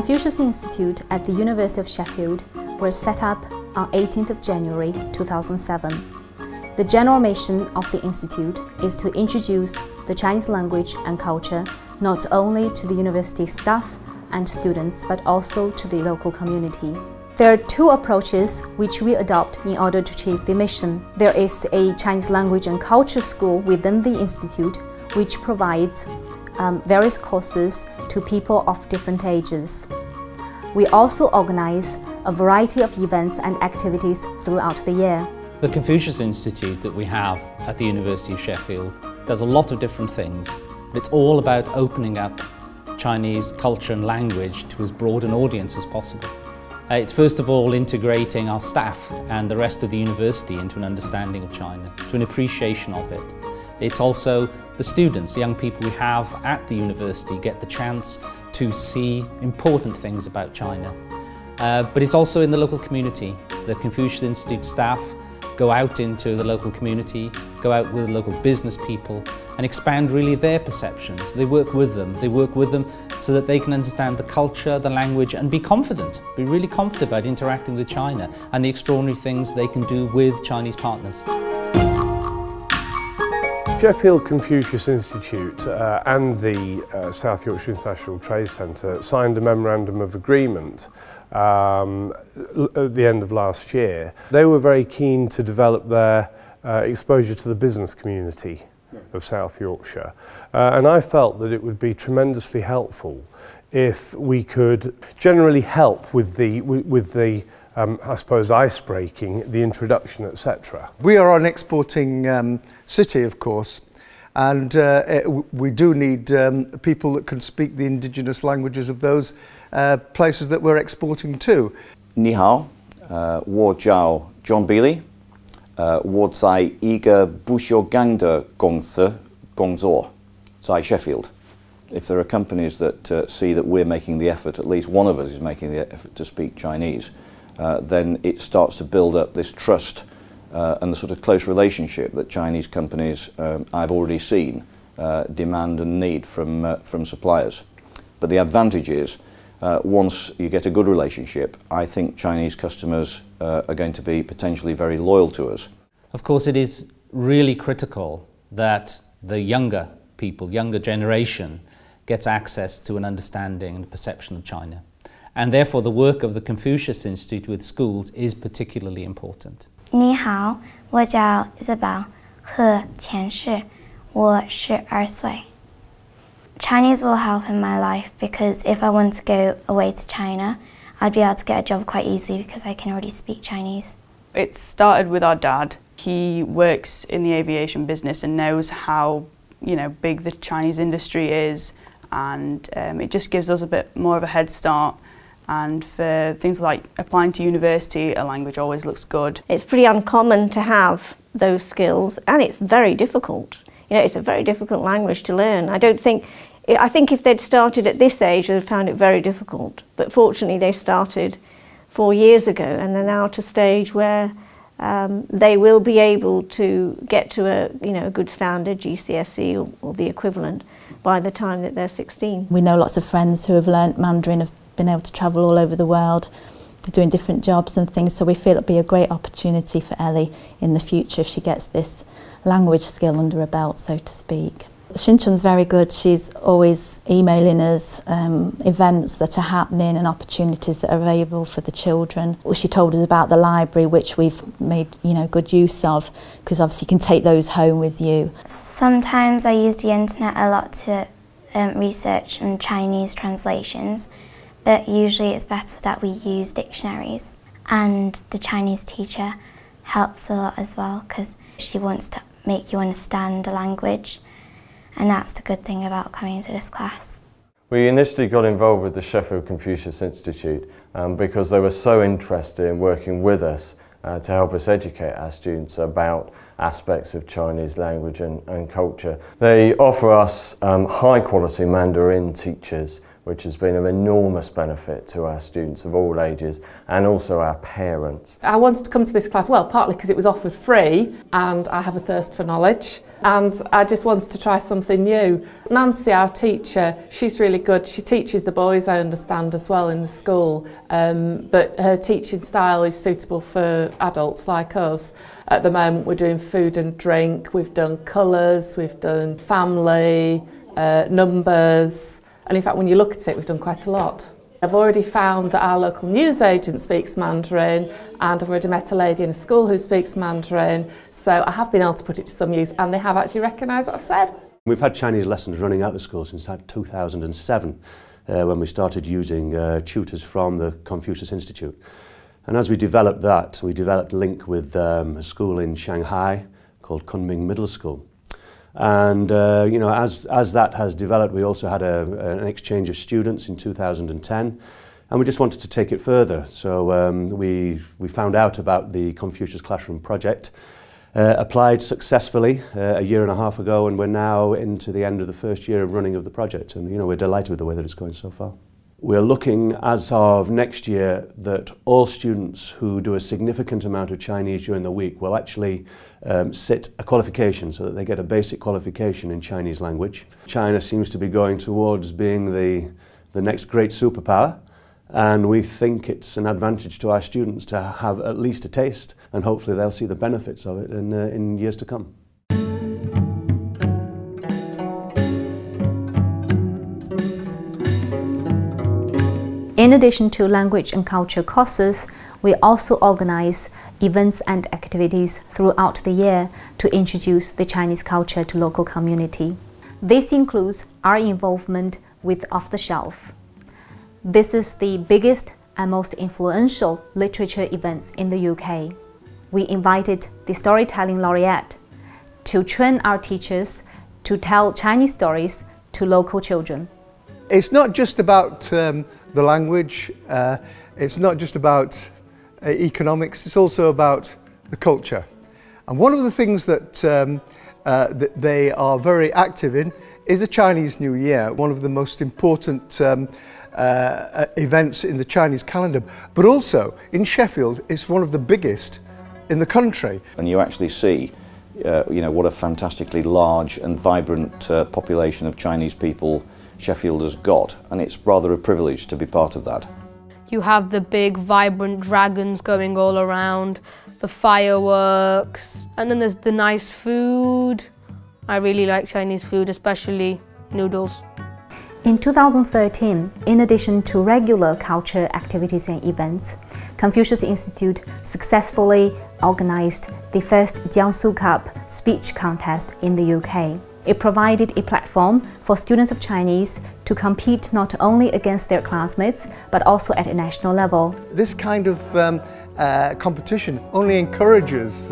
Confucius Institute at the University of Sheffield was set up on 18th of January 2007. The general mission of the Institute is to introduce the Chinese language and culture not only to the university staff and students but also to the local community. There are two approaches which we adopt in order to achieve the mission. There is a Chinese language and culture school within the Institute which provides various courses to people of different ages. We also organize a variety of events and activities throughout the year. The Confucius Institute that we have at the University of Sheffield does a lot of different things. But it's all about opening up Chinese culture and language to as broad an audience as possible. It's first of all integrating our staff and the rest of the university into an understanding of China, to an appreciation of it. It's also the students, the young people we have at the university get the chance to see important things about China. But it's also in the local community. The Confucius Institute staff go out into the local community, go out with local business people and expand really their perceptions. They work with them so that they can understand the culture, the language and be really confident about interacting with China and the extraordinary things they can do with Chinese partners. Sheffield Confucius Institute and the South Yorkshire International Trade Centre signed a memorandum of agreement at the end of last year. They were very keen to develop their exposure to the business community of South Yorkshire, and I felt that it would be tremendously helpful if we could generally help with the I suppose ice-breaking, the introduction, etc. We are an exporting city, of course, and we do need people that can speak the indigenous languages of those places that we're exporting to. 你好，我叫 John Bealey， 我在一个不锈钢的公司工作，在 Sheffield. If there are companies that see that we're making the effort, at least one of us is making the effort to speak Chinese, then it starts to build up this trust and the sort of close relationship that Chinese companies I've already seen demand and need from suppliers. But the advantage is, once you get a good relationship, I think Chinese customers are going to be potentially very loyal to us. Of course, it is really critical that the younger people, younger generation, gets access to an understanding and perception of China. And therefore the work of the Confucius Institute with schools is particularly important. 你好，我叫 Isabel 贺前世，我12岁。Chinese will help in my life because if I want to go away to China, I'd be able to get a job quite easily because I can already speak Chinese. It started with our dad. He works in the aviation business and knows how big the Chinese industry is, and it just gives us a bit more of a head start. And for things like applying to university, a language always looks good. It's pretty uncommon to have those skills, and it's very difficult. It's a very difficult language to learn. I think if they'd started at this age, they'd found it very difficult. But fortunately, they started 4 years ago, and they're now at a stage where they will be able to get to a good standard, GCSE or the equivalent, by the time that they're 16. We know lots of friends who have learnt Mandarin, have been able to travel all over the world, doing different jobs and things, so we feel it'll be a great opportunity for Ellie in the future if she gets this language skill under her belt, so to speak. Shinchun's very good. She's always emailing us events that are happening and opportunities that are available for the children. She told us about the library, which we've made good use of, because obviously you can take those home with you. Sometimes I use the internet a lot to research and Chinese translations, but usually it's better that we use dictionaries. And the Chinese teacher helps a lot as well because she wants to make you understand the language. And that's the good thing about coming to this class. We initially got involved with the Sheffield Confucius Institute because they were so interested in working with us to help us educate our students about aspects of Chinese language and culture. They offer us high quality Mandarin teachers, which has been of enormous benefit to our students of all ages and also our parents. I wanted to come to this class, well, partly because it was offered free and I have a thirst for knowledge, and I just wanted to try something new. Nancy, our teacher, she's really good. She teaches the boys, I understand, as well in the school, but her teaching style is suitable for adults like us. At the moment we're doing food and drink, we've done colours, we've done family, numbers, and in fact when you look at it we've done quite a lot. I've already found that our local newsagent speaks Mandarin, and I've already met a lady in a school who speaks Mandarin, so I have been able to put it to some use, and they have actually recognised what I've said. We've had Chinese lessons running out of school since 2007, when we started using tutors from the Confucius Institute. And as we developed that, we developed a link with a school in Shanghai called Kunming Middle School. And you know, as that has developed, we also had an exchange of students in 2010, and we just wanted to take it further. So we found out about the Confucius Classroom project, applied successfully a year and a half ago, and we're now into the end of the first year of running of the project, and you know, we're delighted with the way that it's going so far. We're looking, as of next year, that all students who do a significant amount of Chinese during the week will actually sit a qualification, so that they get a basic qualification in Chinese language. China seems to be going towards being the next great superpower, and we think it's an advantage to our students to have at least a taste, and hopefully they'll see the benefits of it in years to come. In addition to language and culture courses, we also organize events and activities throughout the year to introduce the Chinese culture to local community. This includes our involvement with Off the Shelf. This is the biggest and most influential literature events in the UK. We invited the storytelling laureate to train our teachers to tell Chinese stories to local children. It's not just about the language, it's not just about economics, it's also about the culture. And one of the things that, that they are very active in is the Chinese New Year, one of the most important events in the Chinese calendar. But also in Sheffield, it's one of the biggest in the country. And you actually see you know, what a fantastically large and vibrant population of Chinese people Sheffield has got, and it's rather a privilege to be part of that. You have the big vibrant dragons going all around, the fireworks, and then there's the nice food. I really like Chinese food, especially noodles. In 2013, in addition to regular culture activities and events, Confucius Institute successfully organized the first Jiangsu Cup speech contest in the UK. It provided a platform for students of Chinese to compete not only against their classmates, but also at a national level. This kind of competition only encourages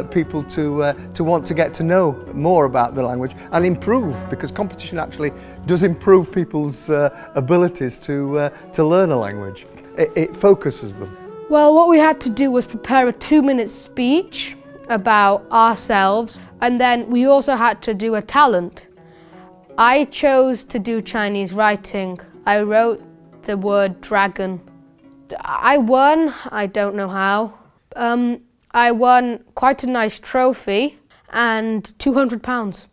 people to want to get to know more about the language and improve, because competition actually does improve people's abilities to learn a language. It focuses them. Well, what we had to do was prepare a 2-minute speech about ourselves, and then we also had to do a talent. I chose to do Chinese writing. I wrote the word dragon. I won, I don't know how. I won quite a nice trophy and £200.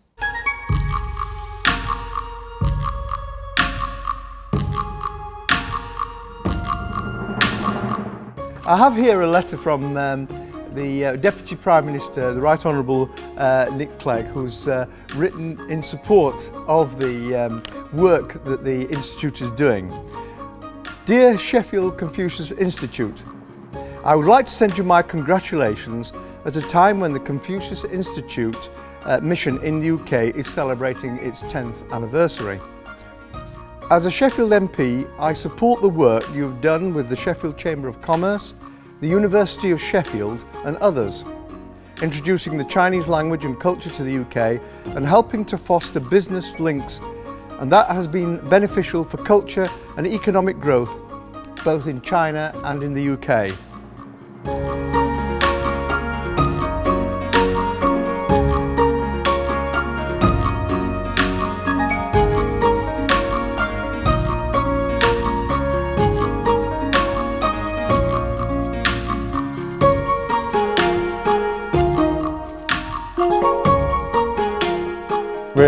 I have here a letter from the Deputy Prime Minister, the Right Honourable Nick Clegg, who's written in support of the work that the Institute is doing. Dear Sheffield Confucius Institute, I would like to send you my congratulations at a time when the Confucius Institute mission in the UK is celebrating its 10th anniversary. As a Sheffield MP, I support the work you have done with the Sheffield Chamber of Commerce, the University of Sheffield and others, introducing the Chinese language and culture to the UK and helping to foster business links, and that has been beneficial for culture and economic growth both in China and in the UK.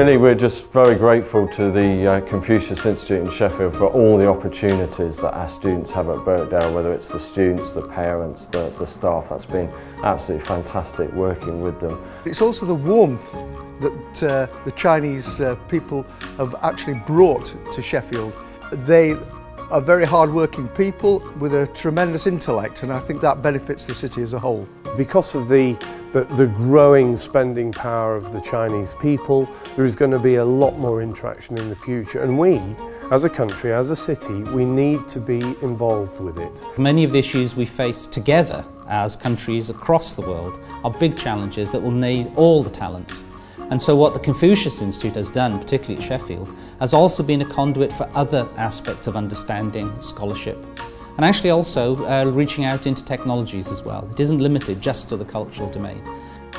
Really, we're just very grateful to the Confucius Institute in Sheffield for all the opportunities that our students have at Birkdale, whether it's the students, the parents, the staff. That's been absolutely fantastic working with them. It's also the warmth that the Chinese people have actually brought to Sheffield. They are very hard-working people with a tremendous intellect, and I think that benefits the city as a whole. Because of the growing spending power of the Chinese people, there is going to be a lot more interaction in the future, and we, as a country, as a city, we need to be involved with it. Many of the issues we face together as countries across the world are big challenges that will need all the talents. And so what the Confucius Institute has done, particularly at Sheffield, has also been a conduit for other aspects of understanding, scholarship, and actually also reaching out into technologies as well. It isn't limited just to the cultural domain.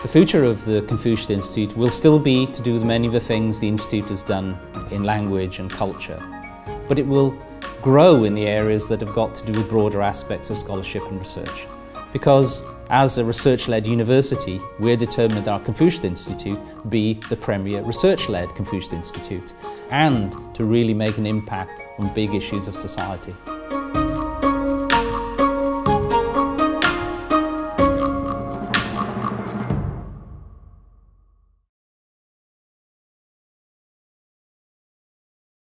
The future of the Confucius Institute will still be to do with many of the things the Institute has done in language and culture, but it will grow in the areas that have got to do with broader aspects of scholarship and research. Because as a research-led university, we're determined that our Confucius Institute be the premier research-led Confucius Institute and to really make an impact on big issues of society.